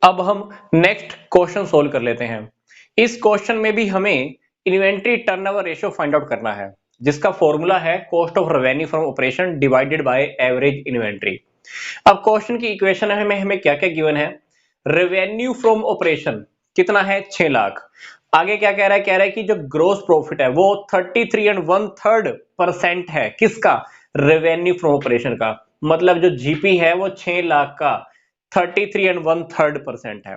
अब हम next question solve कर लेते हैं। इस क्वेश्चन में भी हमें inventory turnover ratio find out करना है, जिसका फॉर्मूला है cost of revenue from operation divided by average inventory. अब क्वेश्चन की इक्वेशन में हमें क्या क्या गिवन है। रेवेन्यू फ्रॉम ऑपरेशन कितना है, 6 लाख। आगे क्या कह रहा है, कह रहा है कि जो ग्रोस प्रॉफिट है वो 33 एंड 1/3% है। किसका, रेवेन्यू फ्रॉम ऑपरेशन का। मतलब जो जीपी है वो 6 लाख का 33 एंड 1/3% है।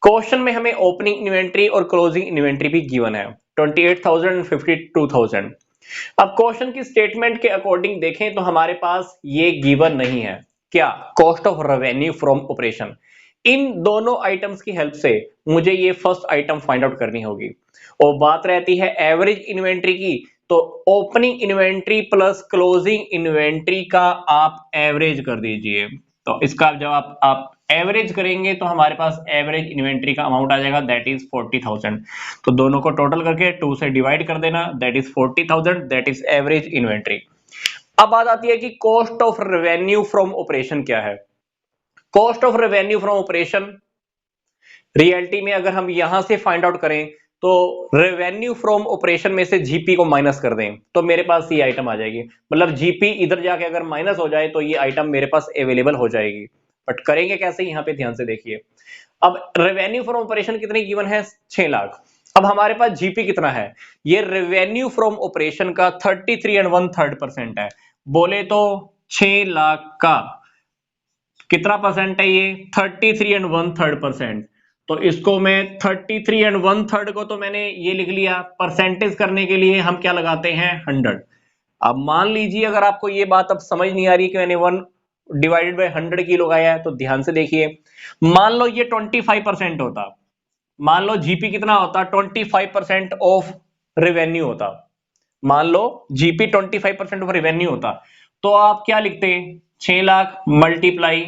क्वेश्चन में हमें ओपनिंग इन्वेंट्री और क्लोजिंग इन्वेंट्री भी गिवन है, 28,000 एंड 52,000। अब क्वेश्चन की स्टेटमेंट के अकॉर्डिंग देखें तो हमारे पास ये गिवन नहीं है। क्या, cost of revenue from operation. इन दोनों आइटम्स की हेल्प से मुझे ये फर्स्ट आइटम फाइंड आउट करनी होगी। और बात रहती है एवरेज इन्वेंट्री की, तो opening inventory plus closing inventory का आप एवरेज कर दीजिए। तो इसका जब आप एवरेज करेंगे तो हमारे पास एवरेज इन्वेंट्री का अमाउंट आ जाएगा, दैट इज 40,000। तो दोनों को टोटल करके 2 से डिवाइड कर देना, that is 40,000, that is average inventory. अब बात आती है कि cost of revenue from operation क्या है। Cost of revenue from operation reality में अगर हम यहां से फाइंड आउट करें तो रेवेन्यू फ्रॉम ऑपरेशन में से जीपी को माइनस कर दें तो मेरे पास ये आइटम आ जाएगी। मतलब जीपी इधर जाके अगर माइनस हो जाए तो ये आइटम मेरे पास अवेलेबल हो जाएगी। बट करेंगे कैसे, यहां पे ध्यान से देखिए। अब रेवेन्यू फ्रॉम ऑपरेशन कितनी गिवन है, 6 लाख। अब हमारे पास जीपी कितना है, ये रेवेन्यू फ्रॉम ऑपरेशन का 33 एंड 1/3% है। बोले तो 6 लाख का कितना परसेंट है, ये 33 एंड 1/3%। तो इसको मैं 33 एंड 1/3 को तो मैंने ये लिख लिया, परसेंटेज करने के लिए हम क्या लगाते हैं, 100। अब मान लीजिए अगर आपको ये बात अब समझ नहीं आ रही कि मैंने 1 डिवाइडेड बाय 100 की लगाया है, तो ध्यान से देखिए। मान लो ये 25% होता, मान लो जीपी कितना होता, 25% ऑफ रेवेन्यू होता। मान लो जीपी 25% ऑफ रेवेन्यू होता, तो आप क्या लिखते, 6 लाख मल्टीप्लाई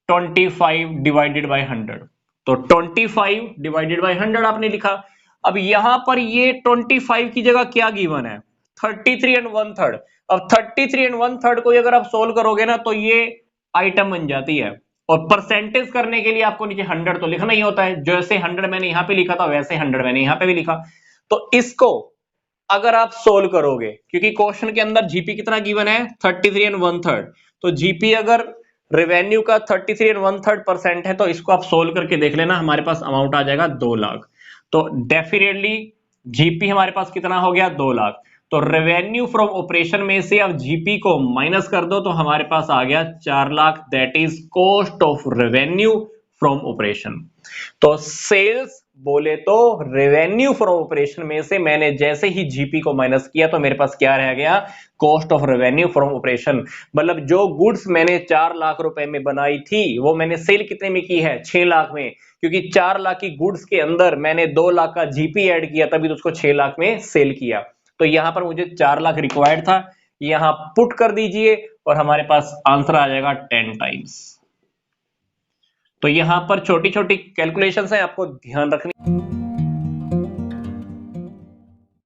25 डिवाइडेड बाय 100। तो 25 डिवाइडेड बाय 100 आपने लिखा। अब यहां पर ये 25 की जगह क्या गिवन है, 33 एंड 1/3। अब 33 एंड 1/3 को अगर आप सोल्व करोगे ना तो ये आइटम बन जाती है। और परसेंटेज करने के लिए आपको नीचे 100 तो लिखना ही होता है। जैसे 100 मैंने यहां पे लिखा था वैसे 100 मैंने यहां पे भी लिखा। तो इसको अगर आप सोल्व करोगे, क्योंकि क्वेश्चन के अंदर जीपी कितना गिवन है, 33 एंड 1/3। तो जीपी अगर रेवेन्यू का 33 एंड 1/3% है तो इसको आप सोल्व करके देख लेना, हमारे पास अमाउंट आ जाएगा 2 लाख। तो डेफिनेटली जीपी हमारे पास कितना हो गया, 2 लाख। तो रेवेन्यू फ्रॉम ऑपरेशन में से अब जीपी को माइनस कर दो तो हमारे पास आ गया 4 lakh, that is cost of revenue from operation. तो सेल्स बोले तो रेवेन्यू फ्रॉम ऑपरेशन में से मैंने जैसे ही जीपी को माइनस किया तो मेरे पास क्या रह गया, cost of revenue from operation. मतलब जो गुड्स मैंने 4 लाख रुपए में बनाई थी वो मैंने सेल कितने में की है, 6 लाख में। क्योंकि 4 लाख की गुड्स के अंदर मैंने 2 लाख का जीपी ऐड किया तभी तो उसको 6 लाख में सेल किया। तो यहां पर मुझे 4 लाख रिक्वायर्ड था, यहां पुट कर दीजिए और हमारे पास आंसर आ जाएगा 10 टाइम्स। तो यहां पर छोटी छोटी कैलकुलेशंस है, आपको ध्यान रखनी।